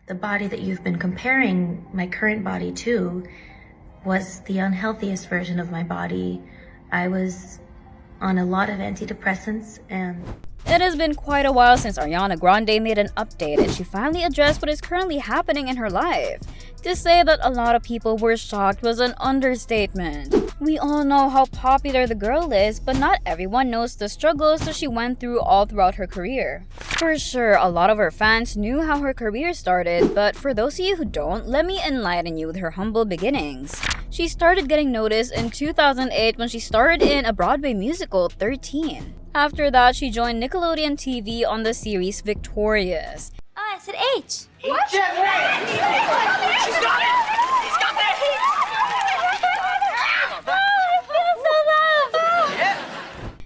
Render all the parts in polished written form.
The body that you've been comparing my current body to was the unhealthiest version of my body. I was on a lot of antidepressants and... It has been quite a while since Ariana Grande made an update, and she finally addressed what is currently happening in her life. To say that a lot of people were shocked was an understatement. We all know how popular the girl is, but not everyone knows the struggles that she went through all throughout her career. For sure, a lot of her fans knew how her career started, but for those of you who don't, let me enlighten you with her humble beginnings. She started getting noticed in 2008 when she starred in a Broadway musical, 13. After that, she joined Nickelodeon TV on the series Victorious. Oh, I said H. What? She's got it! He's got that Oh, I feel so loved.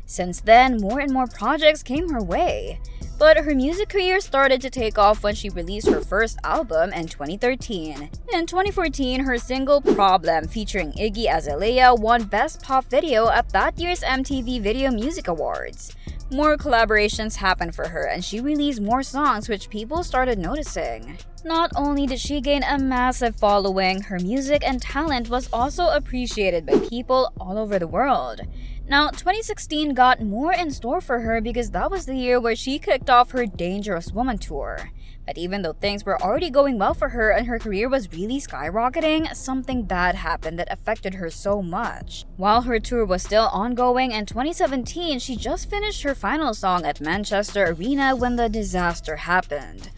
Since then, more and more projects came her way. But her music career started to take off when she released her first album in 2013. In 2014, her single Problem featuring Iggy Azalea won Best Pop Video at that year's MTV Video Music Awards. More collaborations happened for her, and she released more songs which people started noticing. Not only did she gain a massive following, her music and talent was also appreciated by people all over the world. Now, 2016 got more in store for her because that was the year where she kicked off her Dangerous Woman tour. But even though things were already going well for her and her career was really skyrocketing, something bad happened that affected her so much. While her tour was still ongoing in 2017, she just finished her final song at Manchester Arena when the disaster happened.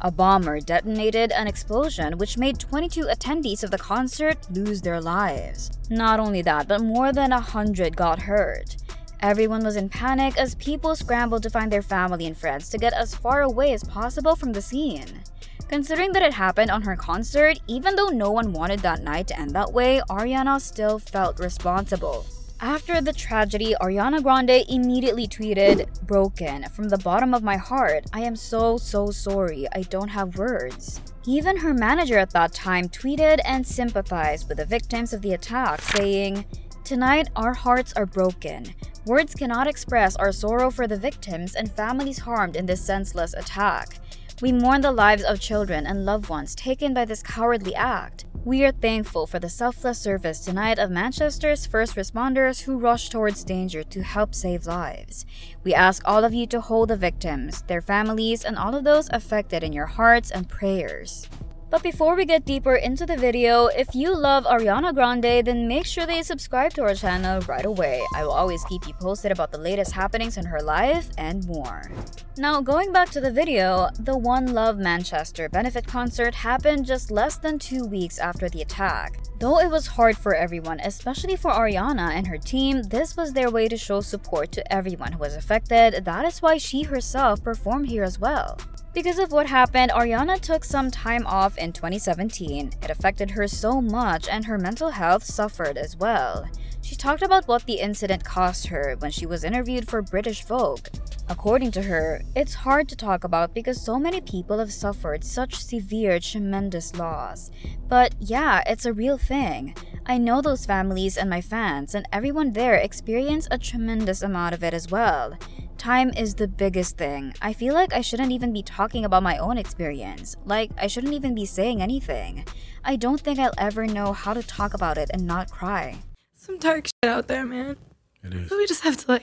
A bomber detonated an explosion which made 22 attendees of the concert lose their lives. Not only that, but more than 100 got hurt. Everyone was in panic as people scrambled to find their family and friends to get as far away as possible from the scene. Considering that it happened on her concert, even though no one wanted that night to end that way, Ariana still felt responsible. After the tragedy, Ariana Grande immediately tweeted, "Broken. From the bottom of my heart, I am so sorry. I don't have words." Even her manager at that time tweeted and sympathized with the victims of the attack, saying, "Tonight, our hearts are broken. Words cannot express our sorrow for the victims and families harmed in this senseless attack. We mourn the lives of children and loved ones taken by this cowardly act. We are thankful for the selfless service tonight of Manchester's first responders who rushed towards danger to help save lives. We ask all of you to hold the victims, their families, and all of those affected in your hearts and prayers." But before we get deeper into the video, if you love Ariana Grande, then make sure that you subscribe to our channel right away. I will always keep you posted about the latest happenings in her life and more. Now, going back to the video, the One Love Manchester benefit concert happened just less than 2 weeks after the attack. Though it was hard for everyone, especially for Ariana and her team, this was their way to show support to everyone who was affected. That is why she herself performed here as well. Because of what happened, Ariana took some time off in 2017. It affected her so much and her mental health suffered as well. She talked about what the incident cost her when she was interviewed for British Vogue. According to her, it's hard to talk about because so many people have suffered such severe, tremendous loss. But yeah, it's a real thing. I know those families and my fans, and everyone there experienced a tremendous amount of it as well. Time is the biggest thing. I feel like I shouldn't even be talking about my own experience. Like, I shouldn't even be saying anything. I don't think I'll ever know how to talk about it and not cry. Some dark shit out there, man. It is. But we just have to,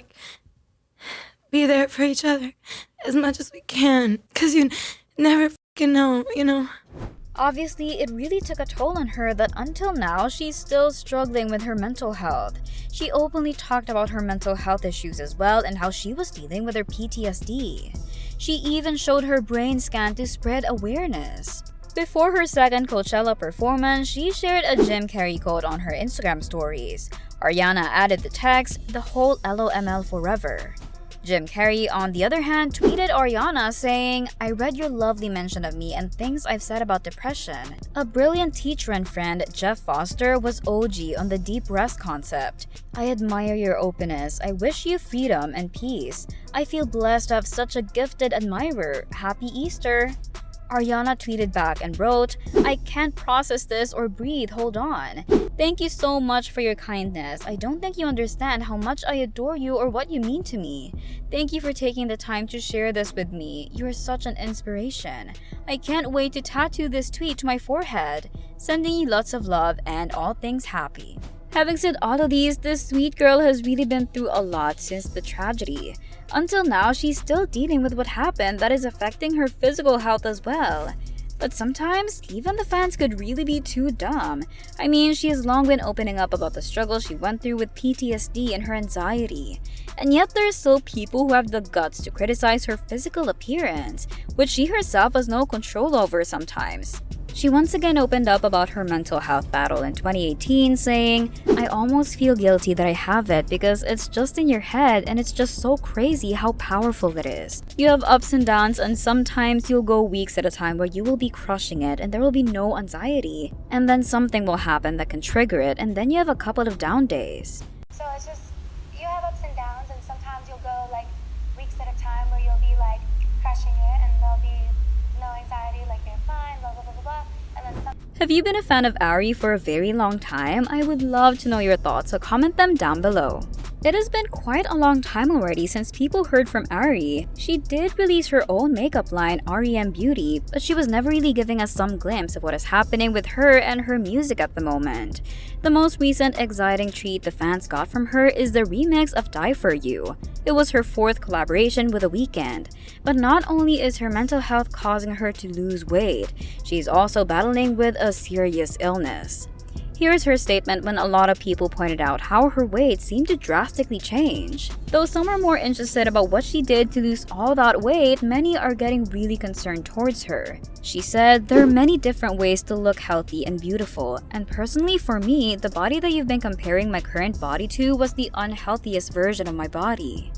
be there for each other as much as we can. Because you never fucking know, you know? Obviously, it really took a toll on her that until now, she's still struggling with her mental health. She openly talked about her mental health issues as well and how she was dealing with her PTSD. She even showed her brain scan to spread awareness. Before her second Coachella performance, she shared a Jim Carrey quote on her Instagram stories. Ariana added the text, "The whole LOML forever." Jim Carrey, on the other hand, tweeted Ariana saying, "I read your lovely mention of me and things I've said about depression. A brilliant teacher and friend, Jeff Foster, was OG on the deep rest concept. I admire your openness. I wish you freedom and peace. I feel blessed to have such a gifted admirer. Happy Easter." Ariana tweeted back and wrote, "I can't process this or breathe, hold on. Thank you so much for your kindness. I don't think you understand how much I adore you or what you mean to me. Thank you for taking the time to share this with me. You're such an inspiration. I can't wait to tattoo this tweet to my forehead. Sending you lots of love and all things happy." Having said all of these, this sweet girl has really been through a lot since the tragedy. Until now, she's still dealing with what happened that is affecting her physical health as well. But sometimes, even the fans could really be too dumb. I mean, she has long been opening up about the struggle she went through with PTSD and her anxiety. And yet there are still people who have the guts to criticize her physical appearance, which she herself has no control over sometimes. She once again opened up about her mental health battle in 2018, saying, "I almost feel guilty that I have it because it's just in your head and it's just so crazy how powerful it is. You have ups and downs and sometimes you'll go weeks at a time where you will be crushing it and there will be no anxiety. And then something will happen that can trigger it and then you have a couple of down days." So it's just, you have ups and downs and sometimes you'll go like weeks at a time where you'll be like crushing it and there'll be no anxiety, like you're fine, blah, blah, blah, blah, blah. And then Have you been a fan of Ari for a very long time? I would love to know your thoughts, so comment them down below. It has been quite a long time already since people heard from Ari. She did release her own makeup line, R.E.M. Beauty, but she was never really giving us some glimpse of what is happening with her and her music at the moment. The most recent exciting treat the fans got from her is the remix of Die For You. It was her 4th collaboration with The Weeknd. But not only is her mental health causing her to lose weight, she's also battling with a serious illness. Here's her statement when a lot of people pointed out how her weight seemed to drastically change. Though some are more interested about what she did to lose all that weight, many are getting really concerned towards her. She said, "There are many different ways to look healthy and beautiful, and personally for me, the body that you've been comparing my current body to was the unhealthiest version of my body."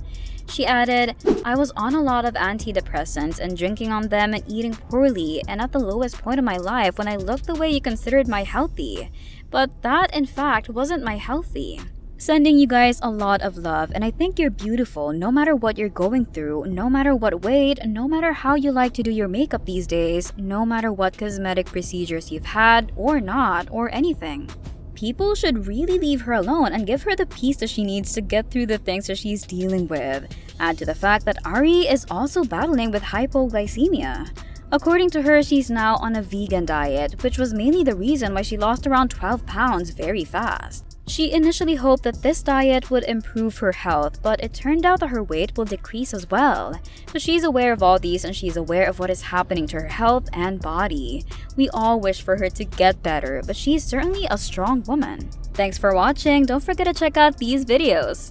She added, "I was on a lot of antidepressants and drinking on them and eating poorly and at the lowest point of my life when I looked the way you considered my healthy. But that, in fact, wasn't my healthy." Sending you guys a lot of love, and I think you're beautiful no matter what you're going through, no matter what weight, no matter how you like to do your makeup these days, no matter what cosmetic procedures you've had or not, or anything. People should really leave her alone and give her the peace that she needs to get through the things that she's dealing with. Add to the fact that Ari is also battling with hypoglycemia. According to her, she's now on a vegan diet, which was mainly the reason why she lost around 12 pounds very fast. She initially hoped that this diet would improve her health, but it turned out that her weight will decrease as well. But she's aware of all these and she's aware of what is happening to her health and body. We all wish for her to get better, but she's certainly a strong woman. Thanks for watching. Don't forget to check out these videos.